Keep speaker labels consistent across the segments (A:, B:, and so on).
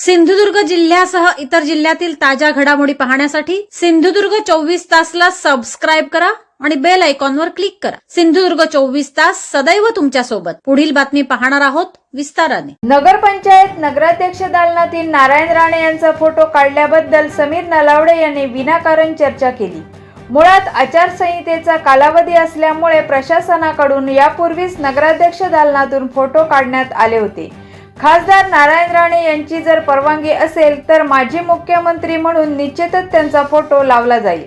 A: सिंधुदुर्ग जिल्ह्यासह इतर जिल्ह्यातील ताज्या घडामोडी पाहण्यासाठी सिंधुदुर्ग 24 तासला सबस्क्राइब करा आणि बेल आयकॉनवर क्लिक करा। सिंधुदुर्ग 24 तास सदैव तुमच्या सोबत। पुढील बातमी पाहणार आहोत विस्ताराने।
B: नगरपंचायत नगराध्यक्ष दालनातील नारायण राणे यांचा फोटो काढल्याबद्दल समीर नलावडे यांनी विनाकारण चर्चा केली। मुळात आचारसंहितेचा कालावधी असल्यामुळे प्रशासनाकडून यापूर्वीच नगराध्यक्ष दालनातून फोटो काढण्यात आले होते। खासदार नारायण राणे यांची जर परवानगी असेल तर माजी मुख्यमंत्री म्हणून निश्चितच त्यांचा फोटो लावला जाईल।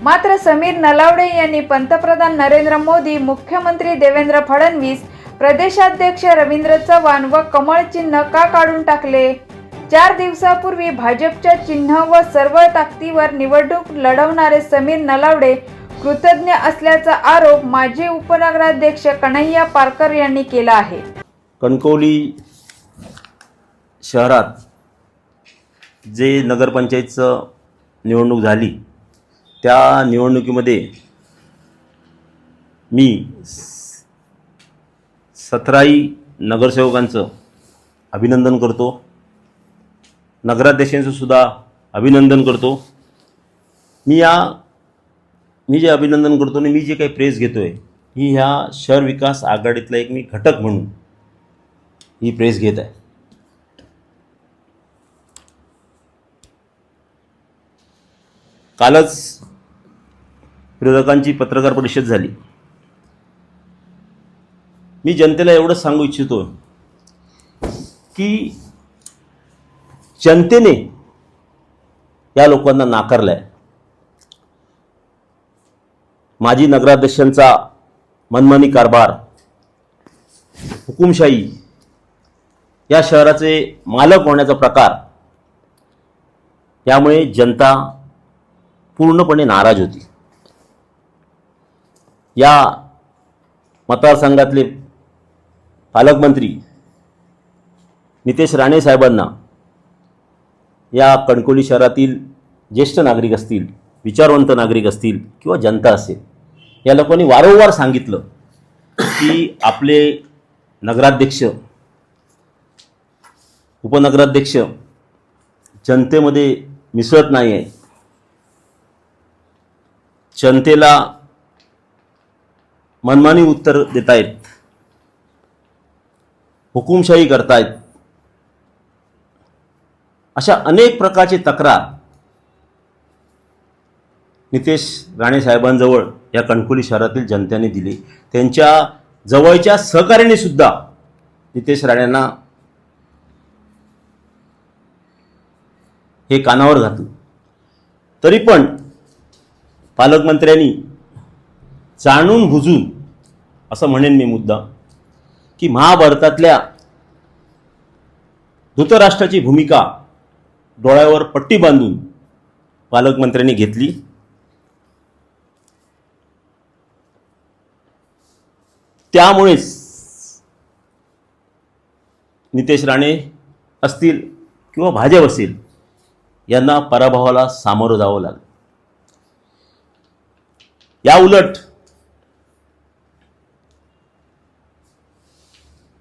B: मात्र समीर नलावडे यांनी पंतप्रधान नरेंद्र मोदी, मुख्यमंत्री देवेंद्र फडणवीस, प्रदेशाध्यक्ष रवींद्र चव्हाण व कमळ चिन्ह का काढून टाकले? 4 दिवसापूर्वी भाजपच्या चिन्ह व सर्व ताकदीवर निवडणूक लढवणारे समीर नलावडे कृतज्ञ असल्याचा आरोप माजी उपनगराध्यक्ष कन्हैया पारकर यांनी केला आहे।
C: कणकवली शहरात जे नगरपंचायतचं निवडणूक झाली त्या निवडणुकीमध्ये मी 17 नगरसेवकांचं अभिनंदन करतो, नगराध्यक्षांचं सुद्धा अभिनंदन करतो। मी जे अभिनंदन करतो आणि मी जे काही प्रेस घेतो आहे ही ह्या शहर विकास आघाडीतला एक मी घटक म्हणून ही प्रेस घेत आहे। कालच विरोधकांची पत्रकार परिषद झाली। मी जनतेला एवढंच सांगू इच्छितो की जनतेने या लोकांना नाकारलं आहे। माजी नगराध्यक्षांचा मनमानी कारभार, हुकुमशाही, या शहराचे मालक होण्याचा प्रकार, यामुळे जनता पूर्णपणे नाराज होती। या मतदारसंघातले पालकमंत्री नितेश राणे साहेबांना या कणकवली शहरातील ज्येष्ठ नागरिक असतील, विचारवंत नागरिक असतील किंवा जनता असेल, या लोकांनी वारंवार सांगितलं की आपले नगराध्यक्ष, उपनगराध्यक्ष जनतेमध्ये मिसळत नाही आहे, जनतेला मनमानी उत्तर देत आहेत, हुकुमशाही करतायत, अशा अनेक प्रकारची तक्रार नितेश राणे साहेबांजवळ या कणकवली शहरातील जनतेने दिली। त्यांच्या जवळच्या सहकार्याने सुद्धा नितेश राणेंना हे कानावर घातलं। तरी पण पालकमंत्र्यांनी जाणून बुजून, असं म्हणेन मी मुद्दा, की महाभारतातल्या धृतराष्ट्राची भूमिका डोळ्यावर पट्टी बांधून पालकमंत्र्यांनी घेतली। त्यामुळेच नितेश राणे असतील किंवा भाजप असेल यांना पराभवाला सामोरं जावं लागलं। या उलट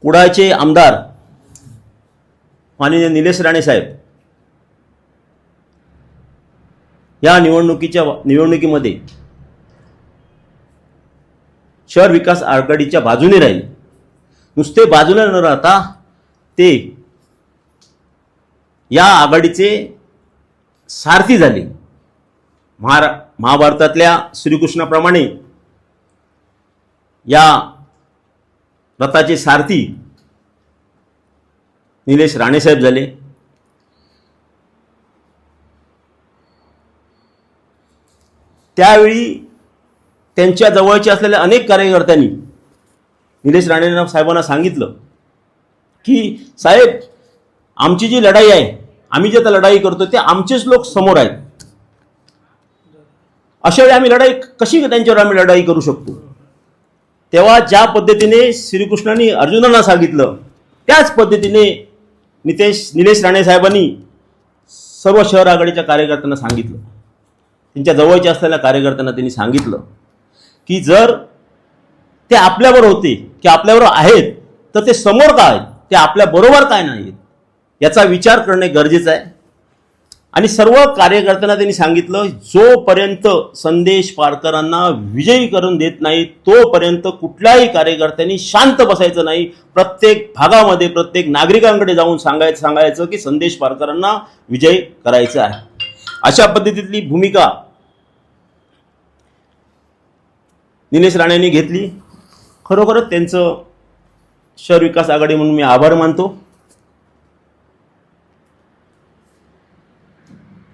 C: कुडाळचे आमदार माननीय निलेश राणे साहेब या निवडणुकीमध्ये शहर विकास आघाडीच्या बाजूने राहिले। नुसते बाजूला न राहता ते या आघाडीचे सारथी झाले। महाभारतातल्या श्रीकृष्णाप्रमाणे या रथाचे सारथी निलेश राणे साहेब झाले। त्यावेळी त्यांच्या जवळचे असलेल्या अनेक कार्यकर्त्यांनी निलेश राणे साहेबांना सांगितलं की साहेब, आमची जी लढाई आहे, आम्ही जे आता लढाई करतो ते आमचेच लोक समोर आहेत, अशा वेळी आम्ही त्यांच्यावर आम्ही लढाई करू शकतो। तेव्हा ज्या पद्धतीने श्रीकृष्णाने अर्जुनांना सांगितलं त्याच पद्धतीने निलेश राणे साहेबांनी सर्व शहर आघाडीच्या कार्यकर्त्यांना सांगितलं, त्यांच्या जवळच्या असलेल्या कार्यकर्त्यांना त्यांनी सांगितलं की जर ते आपल्याबरोबर होते की आपल्याबरोबर आहेत तर ते समोर काय, ते आपल्याबरोबर काय नाही, याचा विचार करणे गरजेचं आहे. आणि सर्व कार्यकर्त्यांना त्यांनी सांगितलं, जोपर्यंत संदेश पारकरांना विजयी करून देत नाही तोपर्यंत कुठल्याही कार्यकर्त्यांनी शांत बसायचं नाही. प्रत्येक भागामध्ये प्रत्येक नागरिकांकडे जाऊन सांगायचं की संदेश पारकरांना विजय करायचा आहे. अशा पद्धतीतली भूमिका निलेश राणेंनी घेतली. खरोखरच त्यांचं शहर विकास आघाडी म्हणून मी आभार मानतो.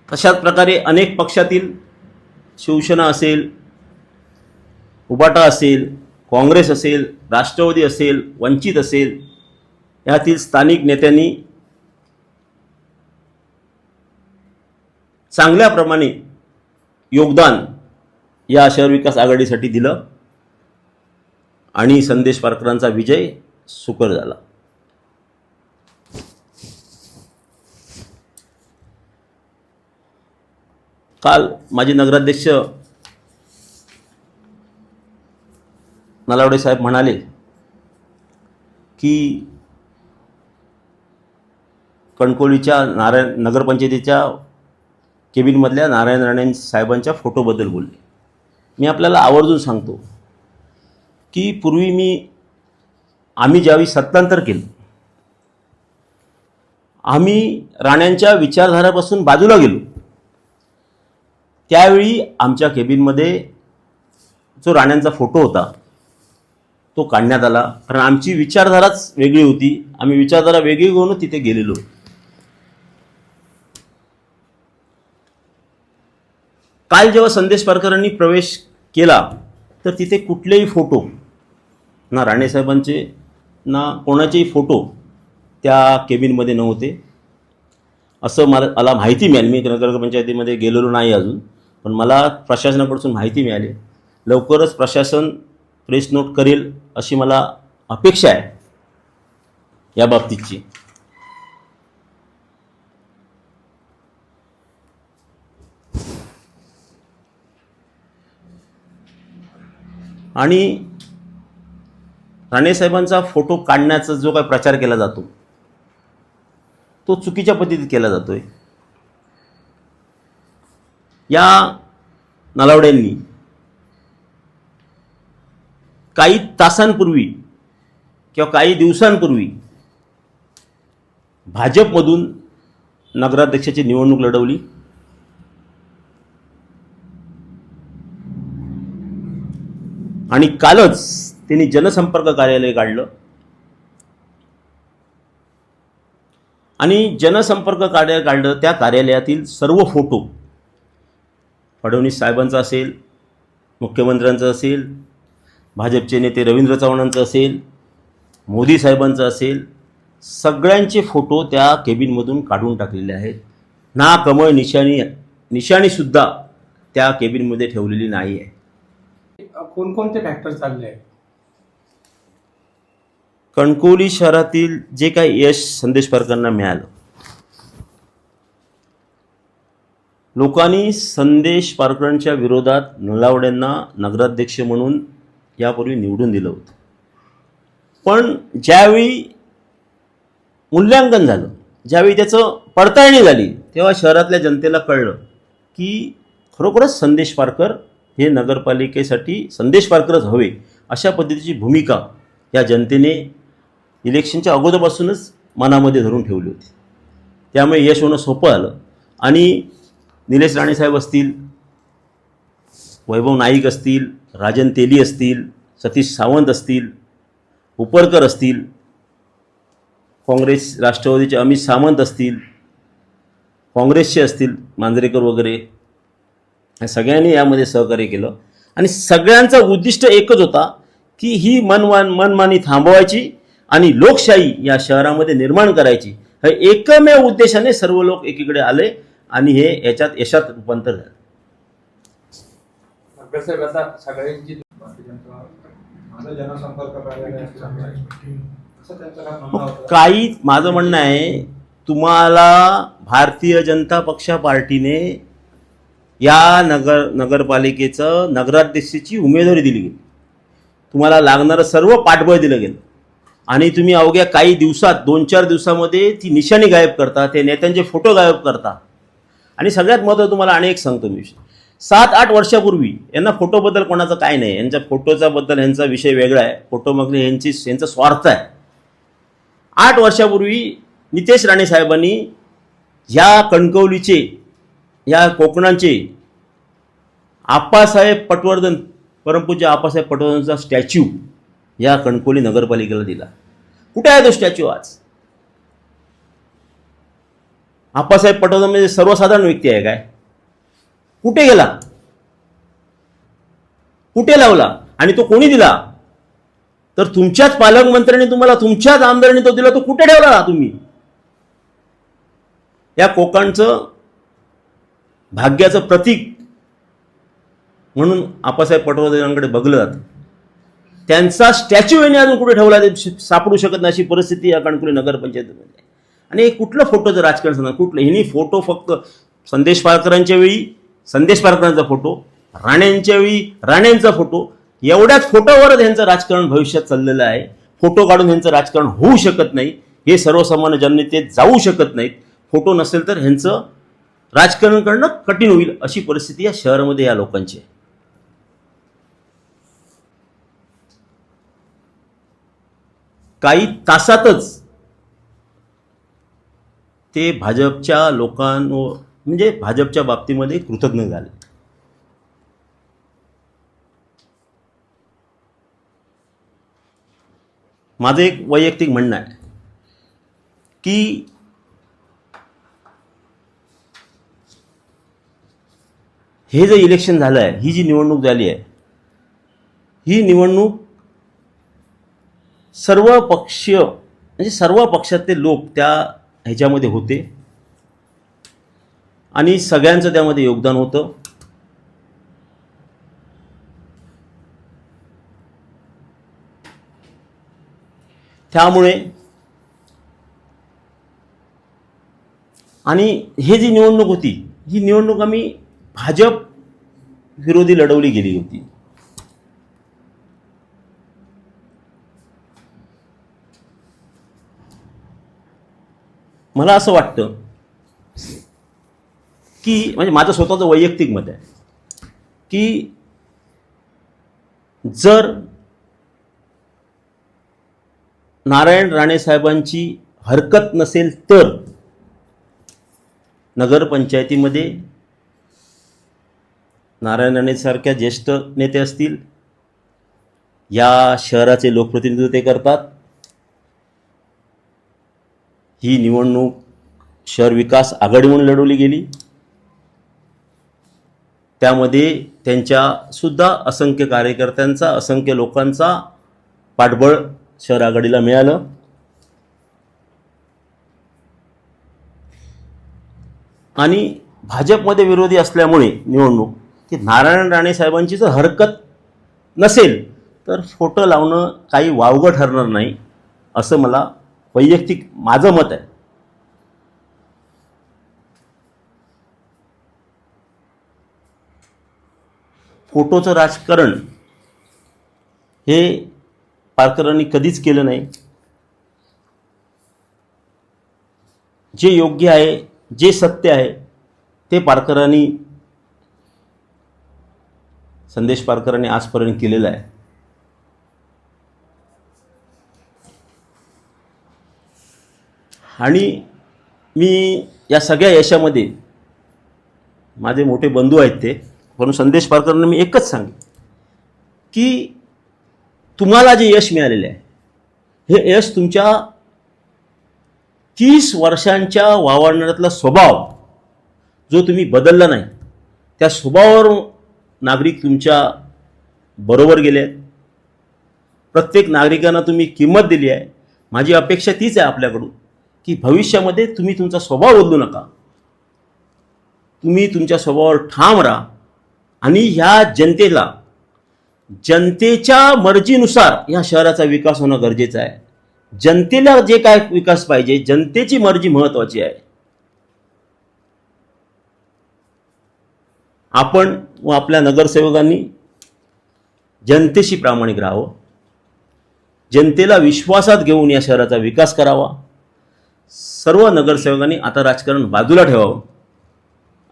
C: तशाच प्रकारे अनेक पक्षातील शिवसेना असेल, उबाटा असेल, काँग्रेस असेल, राष्ट्रवादी असेल, वंचित असेल, यातील स्थानिक नेत्यांनी चांगल्याप्रमाणे योगदान या शहर विकास आघाडीसाठी दिलं आणि संदेश पारकरांचा विजय सुकर झाला. काल माजी नगराध्यक्ष नलावडे साहेब म्हणाले की कणकवलीच्या नगरपंचायतीच्या केबिनमधल्या नारायण राणे साहेबांच्या फोटोबद्दल बोलले. मी आपल्याला आवर्जून सांगतो की पूर्वी आम्ही ज्यावेळी सत्तांतर केलं, आम्ही राण्यांच्या विचारधारापासून बाजूला गेलो. त्यावेळी आमच्या केबिनमध्ये जो राण्यांचा फोटो होता तो काढण्यात आला, कारण आमची विचारधाराच वेगळी होती. आम्ही विचारधारा वेगळी घेऊन तिथे गेलेलो. काल जेव्हा संदेश पारकरांनी प्रवेश केला तर तिथे कुठलेही फोटो, ना राणेसाहेबांचे ना कोणाचेही फोटो त्या केबिनमध्ये नव्हते असं मला माहिती मिळाली. मी नगरपंचायतीमध्ये गेलेलो नाही अजून, पण मला प्रशासनाकडून माहिती मिळाली. लवकरच प्रशासन प्रेस नोट करेल अशी मला अपेक्षा आहे या बाबतीतची. आणि राणेसाहेबांचा फोटो काढण्याचा जो काही प्रचार केला जातो तो चुकीच्या पद्धतीत केला जातोय. या नलावड्यांनी काही तासांपूर्वी किंवा काही दिवसांपूर्वी भाजपमधून नगराध्यक्षाची निवडणूक लढवली. आणि कालच त्यांनी जनसंपर्क कार्यालय काढलं आणि जनसंपर्क कार्यालय काढलं. त्या कार्यालयातील सर्व फोटो फडणवीस साहेबांचा असेल, मुख्यमंत्र्यांचा असेल, भाजपचे नेते रवींद्र चव्हाणांचं असेल, मोदी साहेबांचं असेल, सगळ्यांचे फोटो त्या केबिनमधून काढून टाकलेले आहेत. ना कमळ निशाणीसुद्धा त्या केबिनमध्ये ठेवलेली नाही आहे.
D: कोणकोणते फॅक्टर चालले आहेत?
C: कणकवली शहरातील जे काही यश संदेश पारकरांना मिळालं, लोकांनी संदेश पारकरांच्या विरोधात नलावड्यांना नगराध्यक्ष म्हणून यापूर्वी निवडून दिलं होतं. पण ज्यावेळी मूल्यांकन झालं, ज्यावेळी त्याचं पडताळणी झाली, तेव्हा शहरातल्या जनतेला कळलं की खरोखरच संदेश पारकर हे नगरपालिकेसाठी संदेश पारकरच हवे अशा पद्धतीची भूमिका या जनतेने इलेक्शनच्या अगोदरपासूनच मनामध्ये धरून ठेवली होती. त्यामुळे यश होणं सोपं आलं. आणि निलेश राणे साहेब असतील, वैभव नाईक असतील, राजन तेली असतील, सतीश सावंत असतील, उपरकर असतील, काँग्रेस राष्ट्रवादीचे अमित सावंत असतील, काँग्रेसचे असतील मांजरेकर वगैरे, या सगळ्यांनी यामध्ये सहकार्य केलं. आणि सगळ्यांचं उद्दिष्ट एकच होता की ही मनमानी थांबवायची आणि लोकशाही या शहरामध्ये निर्माण करायची. हे एकमेव उद्देशाने सर्व लोक एकीकडे आले आणि हे याच्यात यशात रूपांतर झालं.
D: नगरसेवक आता सगळ्यांची
C: काही माझं म्हणणं आहे, तुम्हाला भारतीय जनता पक्ष पार्टीने या नगरपालिकेचं नगराध्यक्षाची उमेदवारी दिली गेली. तुम्हाला लागणारं सर्व पाठबळ दिलं गेलं. आणि तुम्ही अवघ्या काही दिवसात 2-4 दिवसामध्ये ती निशाणी गायब करता, ते नेत्यांचे फोटो गायब करता. आणि सगळ्यात महत्त्वाचं तुम्हाला अनेक सांगतो मी, 7-8 वर्षापूर्वी यांना फोटोबद्दल कोणाचं काय नाही, यांच्या फोटोचा बद्दल यांचा विषय वेगळा आहे, फोटोमध्ये यांचा स्वार्थ आहे. 8 वर्षापूर्वी नितेश राणे साहेबांनी या कणकवलीचे, या कोकणाचे आप्पासाहेब पटवर्धन, परमपूज्य आप्पासाहेब पटवर्धनचा स्टॅच्यू या कणकवली नगरपालिकेला दिला. कुठे आहे तो स्टॅच्यू आज? आप्पासाहेब पटवर्धन म्हणजे सर्वसाधारण व्यक्ती आहे काय? कुठे गेला? कुठे लावला? आणि तो कोणी दिला? तर तुमच्याच पालकमंत्र्यांनी तुम्हाला, तुमच्याच आमदारांनी तो दिला. तो कुठे ठेवला तुम्ही? या कोकणचं भाग्याचं प्रतीक म्हणून आप्पासाहेब पटवर्धनांकडे बघलं जातं. त्यांचा स्टॅच्यू यांनी अजून कुठे ठेवला ते सापडू शकत नाही, अशी परिस्थिती या कणकवली नगरपंचायतीमध्ये. आणि कुठलं फोटोचं राजकारण सांगा? कुठलं? हिनी फोटो फक्त संदेश पारकरांच्या वेळी संदेश पारकरांचा फोटो, राणेंच्या वेळी राणेंचा फोटो, एवढ्याच फोटोवरच यांचं राजकारण भविष्यात चाललेलं आहे. फोटो काढून यांचं राजकारण होऊ शकत नाही, हे सर्वसामान्य जनतेत जाऊ शकत नाहीत. फोटो नसेल तर ह्यांचं राजकारण करणं कठीण होईल, अशी परिस्थिती या शहरामध्ये या लोकांची आहे. काही तासातच ते भाजपच्या लोकांवर, म्हणजे भाजपच्या बाबतीमध्ये कृतज्ञ झाले. माझं एक वैयक्तिक म्हणणं आहे की हे जे इलेक्शन झालं आहे, ही जी निवडणूक झाली आहे, ही निवडणूक सर्व पक्षीय, म्हणजे सर्व पक्षातले लोक त्या ह्याच्यामध्ये होते आणि सगळ्यांचं त्यामध्ये योगदान होतं. त्यामुळे आणि हे जी निवडणूक होती, ही निवडणूक आम्ही भाजप विरोधी लढवली गेली होती. मला असं वाटतं की, म्हणजे माझं स्वतःचं वैयक्तिक मत आहे की जर नारायण राणे साहेबांची हरकत नसेल तर नगरपंचायतीमध्ये नारायण राणेसारख्या ज्येष्ठ नेते असतील, या शहराचे लोकप्रतिनिधित्व ते करतात. ही निवडणूक शहर विकास आघाडी म्हणून लढवली गेली, त्यामध्ये त्यांच्या सुद्धा असंख्य कार्यकर्त्यांचा, असंख्य लोकांचा पाठबळ शहर आघाडीला मिळालं. आणि भाजपमध्ये विरोधी असल्यामुळे निवडणूक की नारायण राणे साहेबांची जर हरकत नसेल तर फोटो लावणं काही वावगं ठरणार नाही, असं मला वैयक्तिक माझं मत आहे. फोटोचं राजकारण हे पारकरांनी कधीच केलं नाही. जे योग्य आहे, जे सत्य आहे ते पारकरांनी, संदेश पारकरांनी आजपर्यंत केलेलं आहे. आणि मी या सगळ्या यशामध्ये माझे मोठे बंधू आहेत ते, म्हणून संदेश पारकरांना मी एकच सांगेन की तुम्हाला जे यश मिळालेले आहे, हे यश तुमच्या 30 वर्षांच्या वावरण्यातला स्वभाव जो तुम्ही बदलला नाही, त्या स्वभावावर नागरिक तुमच्या बरोबर गेले आहेत. प्रत्येक नागरिकांना तुम्ही किंमत दिली आहे. माझी अपेक्षा तीच आहे आपल्याकडून की भविष्यामध्ये तुम्ही तुमचा स्वभाव बदलू नका, तुम्ही तुमच्या स्वभावावर ठाम राहा आणि ह्या जनतेला, जनतेच्या मर्जीनुसार या शहराचा विकास होणं गरजेचं आहे. जनतेला जे काय विकास पाहिजे, जनतेची मर्जी महत्त्वाची आहे. आपण व आपल्या नगरसेवकांनी जनतेशी प्रामाणिक राहावं. जनतेला विश्वासात घेऊन या शहराचा विकास करावा. सर्व नगरसेवकांनी आता राजकारण बाजूला ठेवावं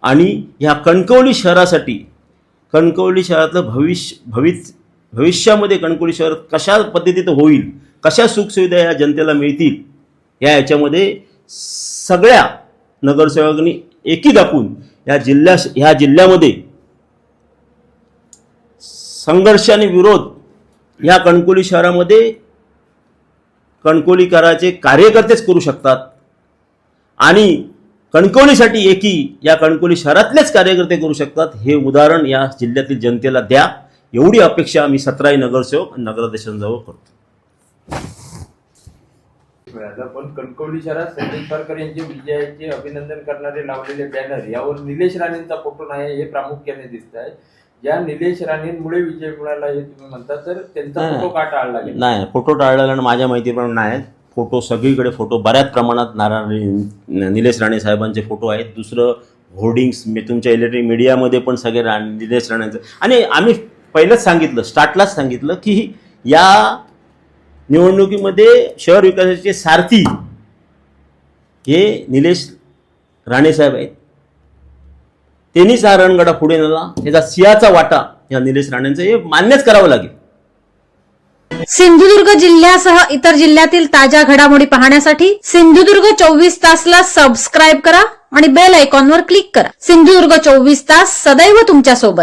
C: आणि ह्या कणकवली शहरासाठी, कणकवली शहरातलं भविष्यामध्ये कणकवली शहर कशा पद्धतीनं होईल, कशा सुखसुविधा या जनतेला मिळतील, ह्याच्यामध्ये सगळ्या नगरसेवकांनी एकी दाखवून ह्या जिल्ह्यामध्ये संघर्ष आणि विरोध ह्या कणकवली शहरामध्ये कणकवलीकरांचे कार्यकर्तेच करू शकतात आणि कणकवलीसाठी एकी या कणकवली शहरातलेच कार्यकर्ते करू शकतात. हे उदाहरण या जिल्ह्यातील जनतेला द्या, एवढी अपेक्षा आम्ही 17 नगरसेवक आणि नगराध्यक्षांजवळ करतो.
E: मिळालं, पण कणकवली शहरात संजय सरकार यांचे विजयाचे अभिनंदन करणारे लावलेले बॅनर यावर निलेश राणेंचा फोटो नाही हे प्रामुख्याने दिसत आहे. ज्या निलेश राणेंमुळे विजय मिळाला हे तुम्ही म्हणता, तर त्यांचा फोटो का टाळला गेला?
C: नाही, फोटो टाळलेला माझ्या माहितीप्रमाणे नाही. फोटो सगळीकडे बऱ्याच प्रमाणात निलेश राणे साहेबांचे फोटो आहेत. दुसरं होर्डिंग्स तुमच्या इलेक्ट्रॉनिक मीडियामध्ये पण सगळे निलेश राणेंचं. आणि आम्ही पहिलंच सांगितलं, स्टार्टलाच सांगितलं की या निवडणुकीमध्ये शहर विकासाचे सारथी हे निलेश राणे साहेब आहेत. त्यांनीच हा रणगाडा पुढे नेला. याचा सिंहाचा वाटा या निलेश राणेंचा हे मान्यच करावं लागेल.
A: सिंधुदुर्ग जिल्ह्यासह इतर जिल्ह्यातील ताज्या घडामोडी पाहण्यासाठी सिंधुदुर्ग 24 तासला सबस्क्राईब करा आणि बेल आयकॉनवर क्लिक करा. सिंधुदुर्ग 24 तास सदैव तुमच्या सोबत.